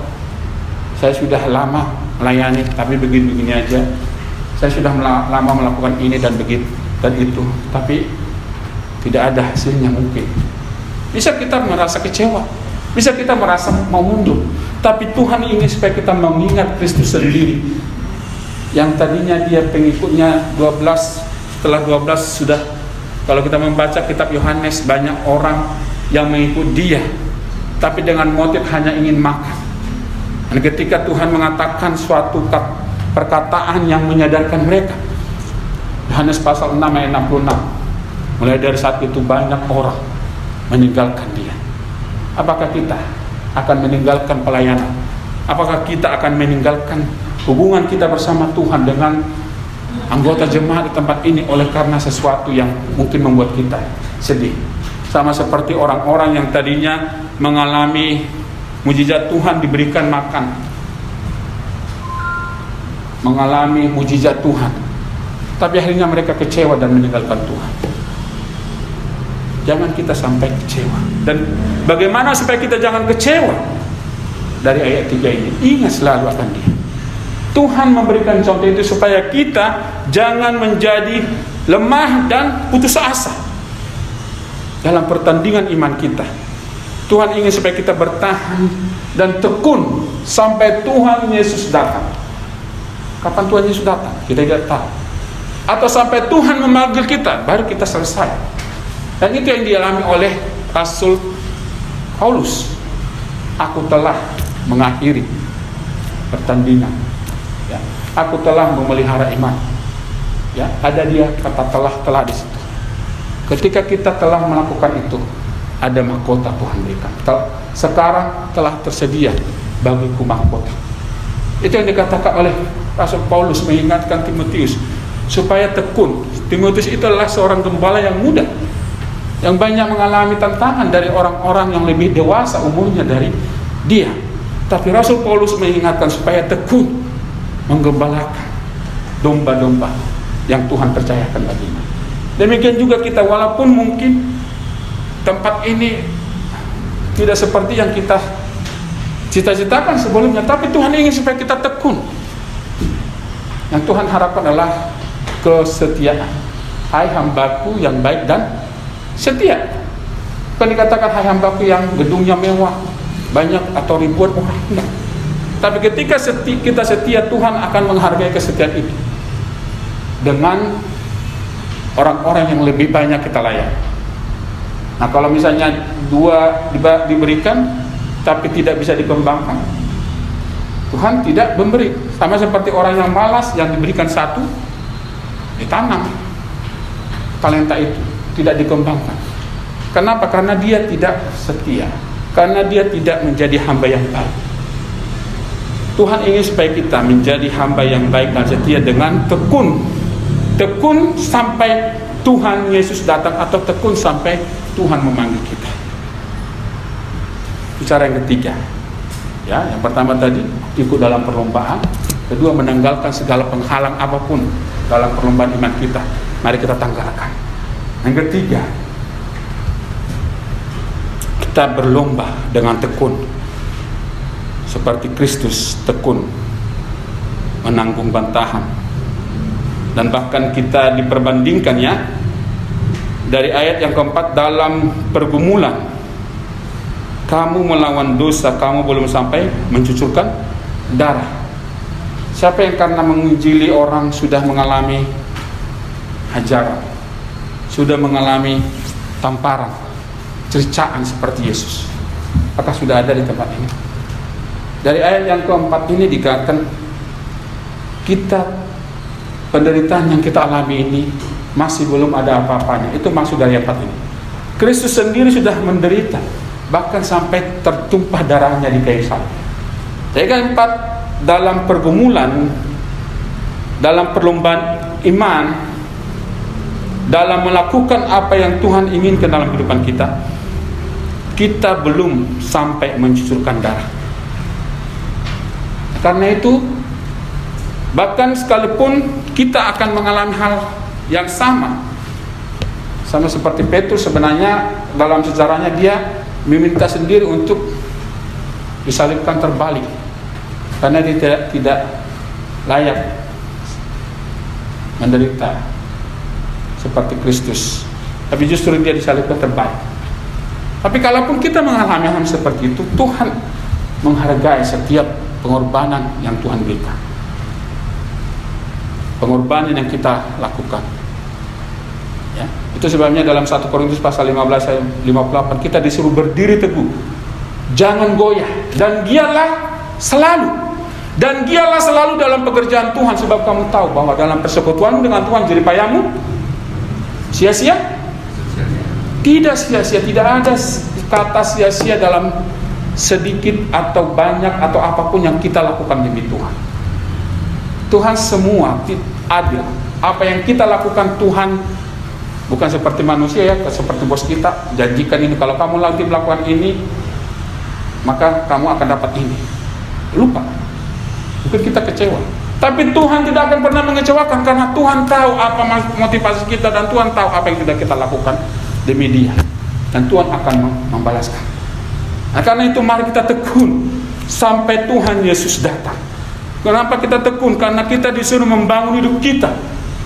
saya sudah lama melayani tapi begini-begini aja, saya sudah lama melakukan ini dan begitu dan itu, tapi tidak ada hasilnya? Mungkin bisa kita merasa kecewa, bisa kita merasa mau mundur, tapi Tuhan ingin supaya kita mengingat Kristus sendiri yang tadinya dia pengikutnya 12. Setelah 12 sudah, kalau kita membaca kitab Yohanes, banyak orang yang mengikut dia, tapi dengan motif hanya ingin makan. Dan ketika Tuhan mengatakan suatu perkataan yang menyadarkan mereka, Yohanes pasal 6 ayat 66, mulai dari saat itu banyak orang meninggalkan dia. Apakah kita akan meninggalkan pelayanan? Apakah kita akan meninggalkan hubungan kita bersama Tuhan dengan anggota jemaat di tempat ini oleh karena sesuatu yang mungkin membuat kita sedih? Sama seperti orang-orang yang tadinya mengalami mujizat Tuhan, diberikan makan, mengalami mujizat Tuhan, tapi akhirnya mereka kecewa dan meninggalkan Tuhan. Jangan kita sampai kecewa. Dan bagaimana supaya kita jangan kecewa? Dari ayat 3 ini, ingat selalu akan dia. Tuhan memberikan contoh itu supaya kita jangan menjadi lemah dan putus asa dalam pertandingan iman kita. Tuhan ingin supaya kita bertahan dan tekun sampai Tuhan Yesus datang. Kapan Tuhan Yesus datang? Kita tidak tahu. Atau sampai Tuhan memanggil kita, baru kita selesai. Dan itu yang dialami oleh Rasul Paulus. Aku telah mengakhiri pertandingan. Ya, aku telah memelihara iman. Ya, ada dia kata telah di situ. Ketika kita telah melakukan itu, ada mahkota Tuhan berikan. Sekarang telah tersedia bagiku mahkota. Itu yang dikatakan oleh Rasul Paulus mengingatkan Timotius supaya tekun. Timotius itu adalah seorang gembala yang muda, yang banyak mengalami tantangan dari orang-orang yang lebih dewasa umurnya dari dia. Tapi Rasul Paulus mengingatkan supaya tekun menggembalakan domba-domba yang Tuhan percayakan baginya. Demikian juga kita, walaupun mungkin tempat ini tidak seperti yang kita cita-citakan sebelumnya, tapi Tuhan ingin supaya kita tekun. Yang Tuhan harapkan adalah kesetiaan. Hai hambaku yang baik dan setia. Bukan dikatakan hai hambaku yang gedungnya mewah, banyak atau ribuan orang, enggak. Tapi ketika kita setia, Tuhan akan menghargai kesetiaan itu dengan orang-orang yang lebih banyak kita layani. Nah, kalau misalnya 2 diberikan tapi tidak bisa dikembangkan, Tuhan tidak memberi. Sama seperti orang yang malas, yang diberikan 1 ditanam talenta itu, tidak dikembangkan. Kenapa? Karena dia tidak setia, karena dia tidak menjadi hamba yang baik. Tuhan ingin supaya kita menjadi hamba yang baik dan setia dengan tekun Tekun sampai Tuhan Yesus datang atau tekun sampai Tuhan memanggil kita. Itu cara yang ketiga. Ya, yang pertama tadi ikut dalam perlombaan, kedua menanggalkan segala penghalang apapun dalam perlombaan iman kita. Mari kita tanggalkan. Yang ketiga, kita berlomba dengan tekun seperti Kristus tekun menanggung bantahan. Dan bahkan kita diperbandingkan ya, dari ayat yang keempat, dalam pergumulan kamu melawan dosa, kamu belum sampai mencucurkan darah. Siapa yang karena menginjili orang sudah mengalami hajaran, sudah mengalami tamparan, cercaan seperti Yesus? Apakah sudah ada di tempat ini? Dari ayat yang keempat ini dikatakan kita, penderitaan yang kita alami ini masih belum ada apa-apanya. Itu maksud dari ayat ini. Kristus sendiri sudah menderita, bahkan sampai tertumpah darahnya di kayu salib. Jadi keempat, dalam pergumulan, dalam perlombaan iman, dalam melakukan apa yang Tuhan inginkan dalam kehidupan kita, kita belum sampai mencucurkan darah. Karena itu, bahkan sekalipun kita akan mengalami hal yang sama seperti Petrus, sebenarnya dalam sejarahnya dia meminta sendiri untuk disalibkan terbalik karena dia tidak layak menderita seperti Kristus, tapi justru dia disalibkan terbalik. Tapi kalaupun kita mengalami hal seperti itu, Tuhan menghargai setiap pengorbanan yang Tuhan berikan, pengorbanan yang kita lakukan. Ya, itu sebabnya dalam 1 Korintus pasal 15 ayat 58 kita disuruh berdiri teguh, jangan goyah, dan giatlah selalu dalam pekerjaan Tuhan, sebab kamu tahu bahwa dalam persekutuanmu dengan Tuhan jeripayamu sia-sia? Tidak sia-sia, tidak ada kata sia-sia dalam sedikit atau banyak atau apapun yang kita lakukan demi Tuhan. Tuhan semua adil. Apa yang kita lakukan Tuhan bukan seperti manusia ya, seperti bos kita janjikan ini, kalau kamu nanti melakukan ini maka kamu akan dapat ini. Lupa. Mungkin kita kecewa. Tapi Tuhan tidak akan pernah mengecewakan, karena Tuhan tahu apa motivasi kita dan Tuhan tahu apa yang sudah kita lakukan demi Dia, dan Tuhan akan membalaskan. Nah, karena itu mari kita tekun sampai Tuhan Yesus datang. Kenapa kita tekun? Karena kita disuruh membangun hidup kita.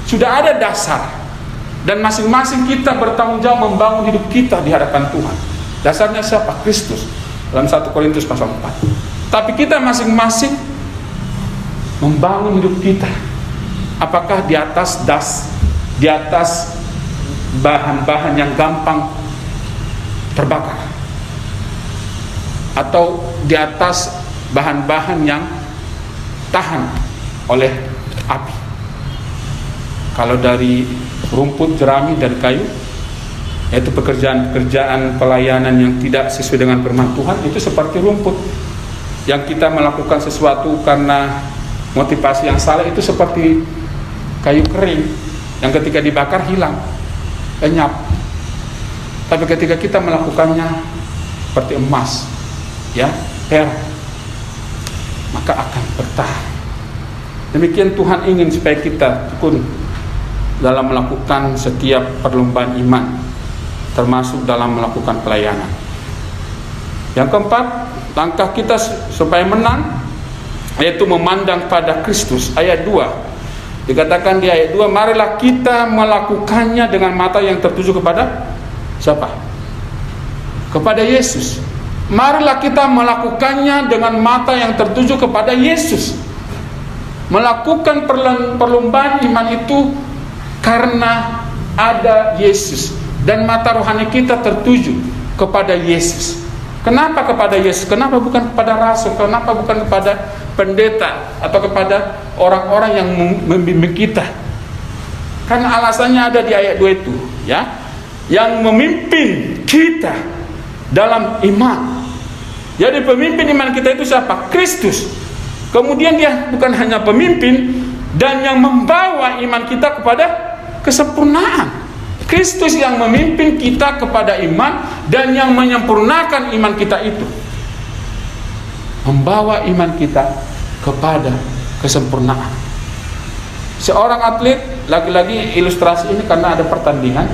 Sudah ada dasar, dan masing-masing kita bertanggung jawab membangun hidup kita di hadapan Tuhan. Dasarnya siapa? Kristus. Dalam 1 Korintus pasal 4. Tapi kita masing-masing membangun hidup kita. Apakah di atas di atas bahan-bahan yang gampang terbakar, atau di atas bahan-bahan yang tahan oleh api? Kalau dari rumput, jerami, dan kayu, yaitu pekerjaan pelayanan yang tidak sesuai dengan firman Tuhan, itu seperti rumput. Yang kita melakukan sesuatu karena motivasi yang salah, itu seperti kayu kering yang ketika dibakar hilang, lenyap. Tapi ketika kita melakukannya seperti emas, ya, perak, maka akan bertahan. Demikian Tuhan ingin supaya kita tekun dalam melakukan setiap perlombaan iman, termasuk dalam melakukan pelayanan. Yang keempat, langkah kita supaya menang, yaitu memandang pada Kristus. Ayat 2 dikatakan di ayat 2, marilah kita melakukannya dengan mata yang tertuju kepada siapa? Kepada Yesus. Marilah kita melakukannya dengan mata yang tertuju kepada Yesus. Melakukan perlombaan iman itu karena ada Yesus, dan mata rohani kita tertuju kepada Yesus. Kenapa kepada Yesus? Kenapa bukan kepada rasul? Kenapa bukan kepada pendeta atau kepada orang-orang yang membimbing kita? Karena alasannya ada di ayat 2 itu, ya, yang memimpin kita dalam iman. Jadi pemimpin iman kita itu siapa? Kristus. Kemudian dia bukan hanya pemimpin, dan yang membawa iman kita kepada kesempurnaan. Kristus yang memimpin kita kepada iman dan yang menyempurnakan iman kita itu, membawa iman kita kepada kesempurnaan. Seorang atlet, lagi-lagi ilustrasi ini karena ada pertandingan,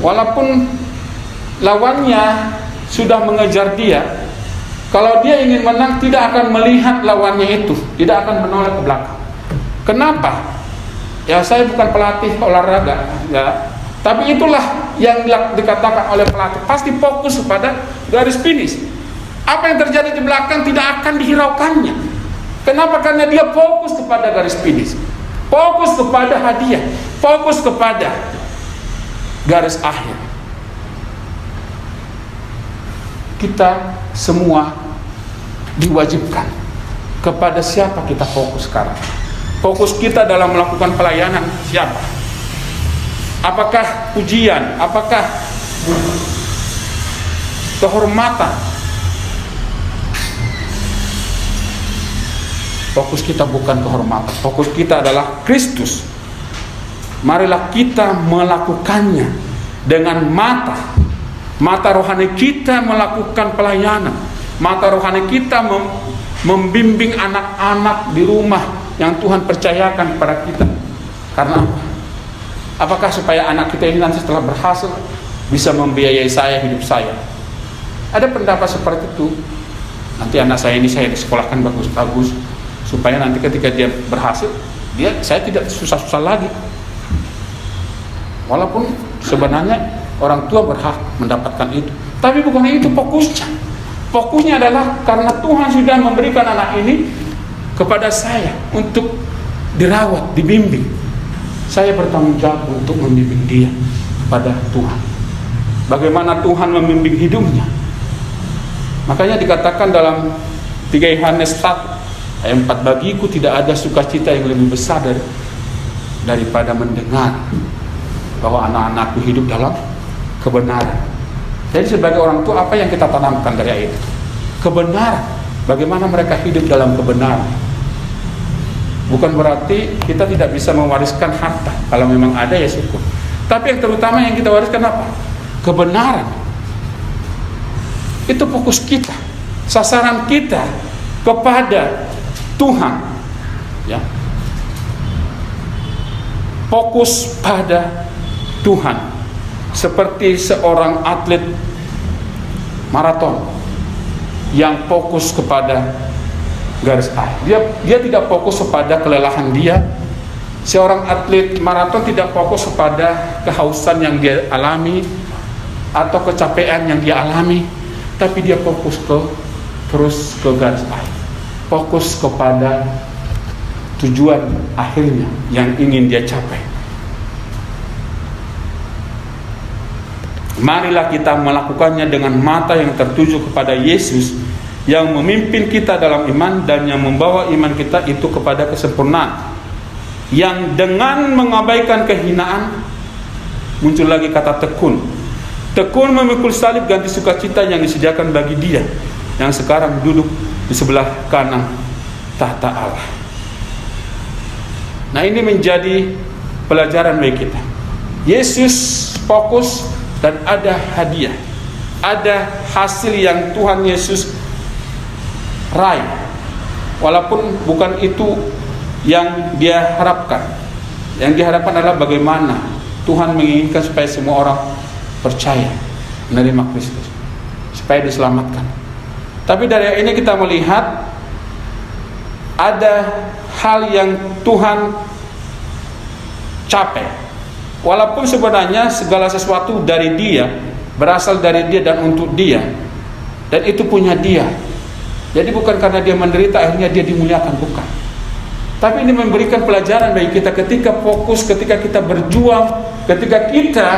walaupun lawannya sudah mengejar dia, kalau dia ingin menang tidak akan melihat lawannya itu, tidak akan menoleh ke belakang. Kenapa? Ya, saya bukan pelatih olahraga, ya, tapi itulah yang dikatakan oleh pelatih, pasti fokus kepada garis finish. Apa yang terjadi di belakang tidak akan dihiraukannya. Kenapa? Karena dia fokus kepada garis finish, fokus kepada hadiah, fokus kepada garis akhir. Kita semua diwajibkan kepada siapa kita fokus sekarang. Fokus kita dalam melakukan pelayanan siapa? Apakah pujian? Apakah kehormatan? Fokus kita bukan kehormatan. Fokus kita adalah Kristus. Marilah kita melakukannya dengan mata rohani kita melakukan pelayanan. Mata rohani kita membimbing anak-anak di rumah yang Tuhan percayakan kepada kita. Karena apa? Apakah supaya anak kita ini nanti setelah berhasil bisa membiayai hidup saya? Ada pendapat seperti itu. Nanti anak saya ini saya disekolahkan bagus-bagus supaya nanti ketika dia berhasil, saya tidak susah-susah lagi. Walaupun sebenarnya orang tua berhak mendapatkan itu, tapi bukan itu fokusnya. Fokusnya adalah karena Tuhan sudah memberikan anak ini kepada saya untuk dirawat, dibimbing. Saya bertanggung jawab untuk membimbing dia kepada Tuhan. Bagaimana Tuhan membimbing hidupnya? Makanya dikatakan dalam 3 Yohanes 1 ayat 4, bagiku tidak ada sukacita yang lebih besar daripada mendengar bahwa anak-anakku hidup dalam kebenaran. Jadi sebagai orang tua, apa yang kita tanamkan dari ayat itu? Kebenaran. Bagaimana mereka hidup dalam kebenaran. Bukan berarti kita tidak bisa mewariskan harta. Kalau memang ada ya syukur. Tapi yang terutama yang kita wariskan apa? Kebenaran. Itu fokus kita. Sasaran kita kepada Tuhan. Ya. Fokus pada Tuhan. Seperti seorang atlet maraton yang fokus kepada garis akhir. Dia tidak fokus kepada kelelahan dia. Seorang atlet maraton tidak fokus kepada kehausan yang dia alami atau kecapean yang dia alami, tapi dia fokus terus ke garis akhir. Fokus kepada tujuan akhirnya yang ingin dia capai. Marilah kita melakukannya dengan mata yang tertuju kepada Yesus yang memimpin kita dalam iman dan yang membawa iman kita itu kepada kesempurnaan, yang dengan mengabaikan kehinaan, muncul lagi kata tekun memikul salib ganti sukacita yang disediakan bagi dia yang sekarang duduk di sebelah kanan tahta Allah. Nah, ini menjadi pelajaran bagi kita. Yesus fokus dan ada hadiah, ada hasil yang Tuhan Yesus raih, walaupun bukan itu yang dia harapkan. Yang diharapkan adalah bagaimana Tuhan menginginkan supaya semua orang percaya menerima Kristus, supaya diselamatkan. Tapi dari ini kita melihat ada hal yang Tuhan capai, walaupun sebenarnya segala sesuatu dari Dia, berasal dari Dia dan untuk Dia, dan itu punya Dia. Jadi bukan karena dia menderita akhirnya dia dimuliakan, bukan. Tapi ini memberikan pelajaran bagi kita ketika fokus, ketika kita berjuang, ketika kita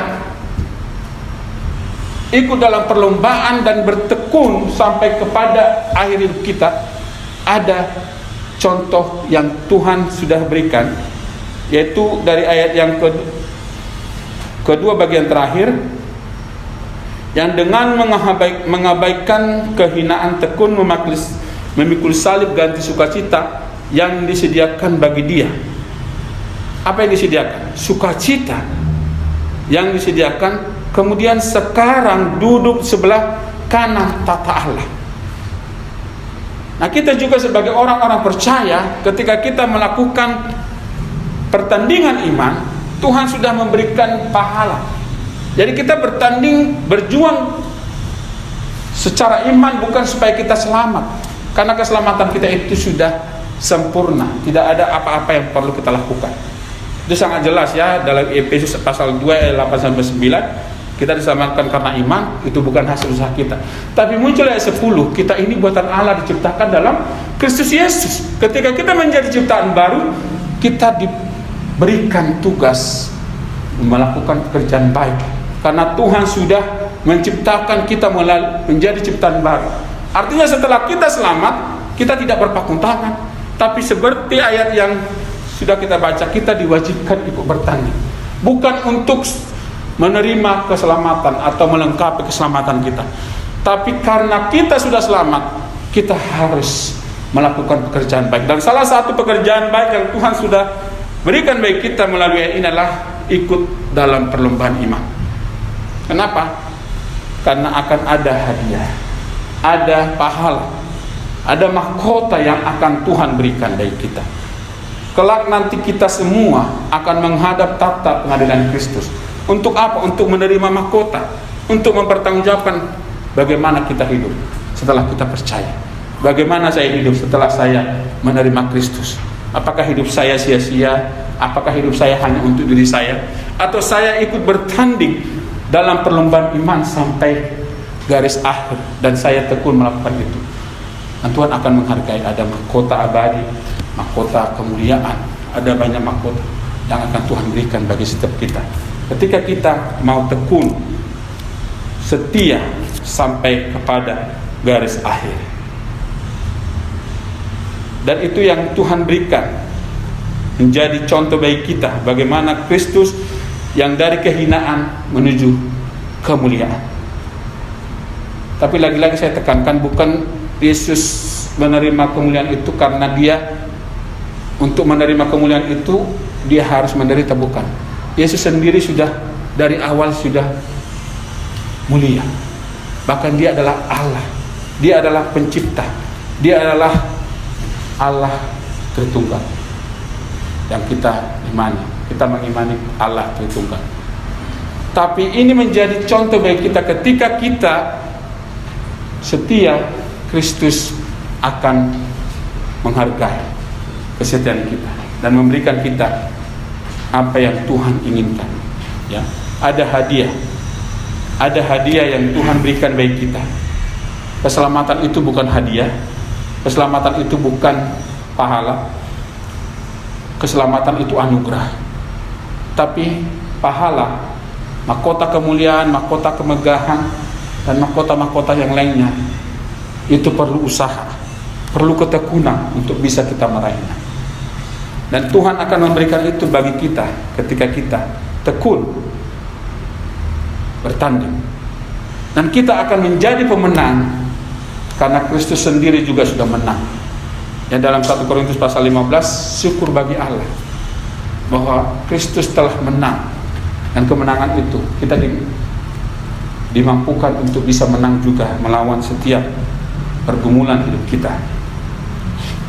ikut dalam perlombaan dan bertekun sampai kepada akhir hidup kita, ada contoh yang Tuhan sudah berikan, yaitu dari ayat yang kedua bagian terakhir, yang dengan mengabaikan kehinaan tekun memikul salib ganti sukacita yang disediakan bagi dia. Apa yang disediakan? Sukacita yang disediakan, kemudian sekarang duduk sebelah kanan tata Allah. Nah, kita juga sebagai orang-orang percaya, ketika kita melakukan pertandingan iman, Tuhan sudah memberikan pahala. Jadi kita bertanding, berjuang secara iman bukan supaya kita selamat, karena keselamatan kita itu sudah sempurna, tidak ada apa-apa yang perlu kita lakukan. Itu sangat jelas ya dalam Efesus pasal 2 ayat 8-9, kita diselamatkan karena iman, itu bukan hasil usaha kita. Tapi muncul ayat 10, kita ini buatan Allah, diciptakan dalam Kristus Yesus. Ketika kita menjadi ciptaan baru, kita diberikan tugas melakukan pekerjaan baik, karena Tuhan sudah menciptakan kita menjadi ciptaan baru. Artinya setelah kita selamat, kita tidak berpakung tangan, tapi seperti ayat yang sudah kita baca, kita diwajibkan ikut bertanding, bukan untuk menerima keselamatan atau melengkapi keselamatan kita, tapi karena kita sudah selamat, kita harus melakukan pekerjaan baik. Dan salah satu pekerjaan baik yang Tuhan sudah berikan bagi kita melalui ayat ini adalah ikut dalam perlombaan iman. Kenapa? Karena akan ada hadiah, ada pahala, ada mahkota yang akan Tuhan berikan bagi kita. Kelak nanti kita semua akan menghadap tahta pengadilan Kristus. Untuk apa? Untuk menerima mahkota, untuk mempertanggungjawabkan bagaimana kita hidup setelah kita percaya. Bagaimana saya hidup setelah saya menerima Kristus? Apakah hidup saya sia-sia? Apakah hidup saya hanya untuk diri saya? Atau saya ikut bertanding dalam perlombaan iman sampai garis akhir dan saya tekun melakukan itu? Dan Tuhan akan menghargai, ada mahkota abadi, mahkota kemuliaan, ada banyak mahkota yang akan Tuhan berikan bagi setiap kita ketika kita mau tekun setia sampai kepada garis akhir. Dan itu yang Tuhan berikan menjadi contoh bagi kita, bagaimana Kristus yang dari kehinaan menuju kemuliaan. Tapi lagi-lagi saya tekankan, bukan Yesus menerima kemuliaan itu karena dia, untuk menerima kemuliaan itu dia harus menderita, bukan. Yesus sendiri sudah dari awal sudah mulia. Bahkan dia adalah Allah, dia adalah pencipta, dia adalah Allah Tritunggal yang kita imani. Kita mengimani Allah Tritunggal. Tapi ini menjadi contoh bagi kita, ketika kita setia, Kristus akan menghargai kesetiaan kita dan memberikan kita apa yang Tuhan inginkan. Ya, ada hadiah yang Tuhan berikan bagi kita. Keselamatan itu bukan hadiah, keselamatan itu bukan pahala, keselamatan itu anugerah. Tapi pahala, mahkota kemuliaan, mahkota kemegahan, dan mahkota-mahkota yang lainnya, itu perlu usaha, perlu ketekunan untuk bisa kita meraihnya. Dan Tuhan akan memberikan itu bagi kita ketika kita tekun bertanding. Dan kita akan menjadi pemenang karena Kristus sendiri juga sudah menang. Ya, dalam 1 Korintus pasal 15, syukur bagi Allah bahwa Kristus telah menang, dan kemenangan itu kita dimampukan untuk bisa menang juga melawan setiap pergumulan hidup kita.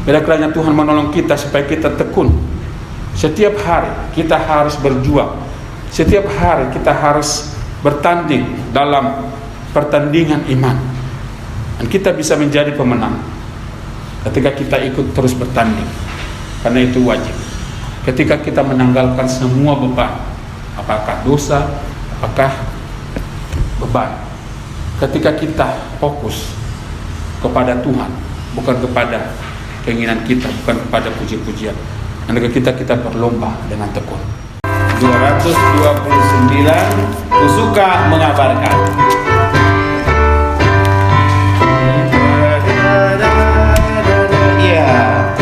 Bila kiranya Tuhan menolong kita supaya kita tekun. Setiap hari kita harus berjuang. Setiap hari kita harus bertanding dalam pertandingan iman. Dan kita bisa menjadi pemenang ketika kita ikut terus bertanding. Karena itu wajib. Ketika kita menanggalkan semua beban, apakah dosa, apakah beban, ketika kita fokus kepada Tuhan, bukan kepada keinginan kita, bukan kepada puji-pujian, dan kita berlomba dengan tekun. 229 Kusuka mengabarkan. Ya,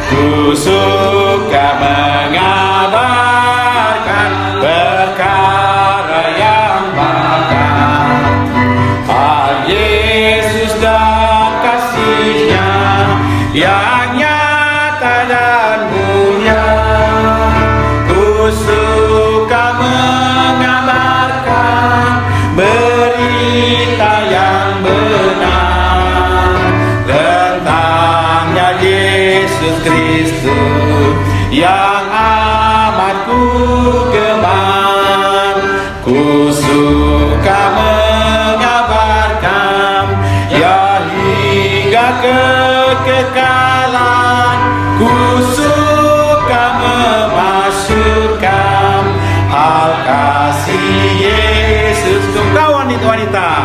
Kusuka mengabarkan perkara yang bakal Yesus dan kasih-Nya yang nyata yang amat ku gemar. Ku suka mengabarkan ya hingga kekekalan. Ku suka memasyurkan hal kasih Yesus. Kau wanita-wanita,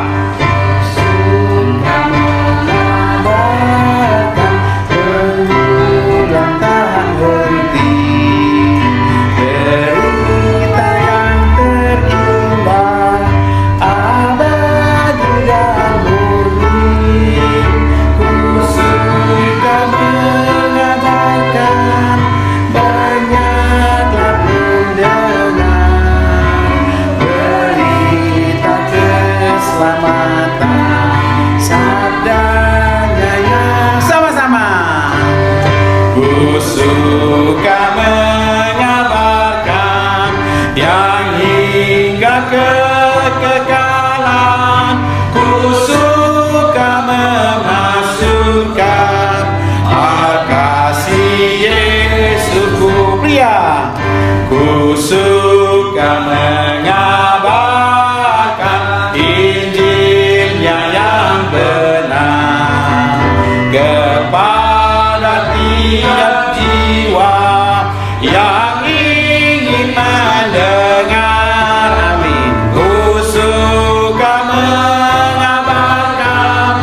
suka mengabarkan yang hingga kekekalan. Ku suka memasukkan hal kasih Yesus. Ku pria, ku suka mengabarkan Injilnya yang benar kepada tiap jiwa yang ingin mendengar. Amin. Ku suka mengabarkan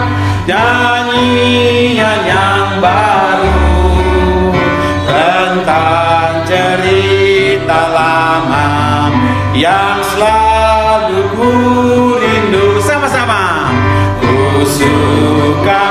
nyanyian yang baru tentang cerita lama yang selalu ku rindu. Sama-sama. Ku suka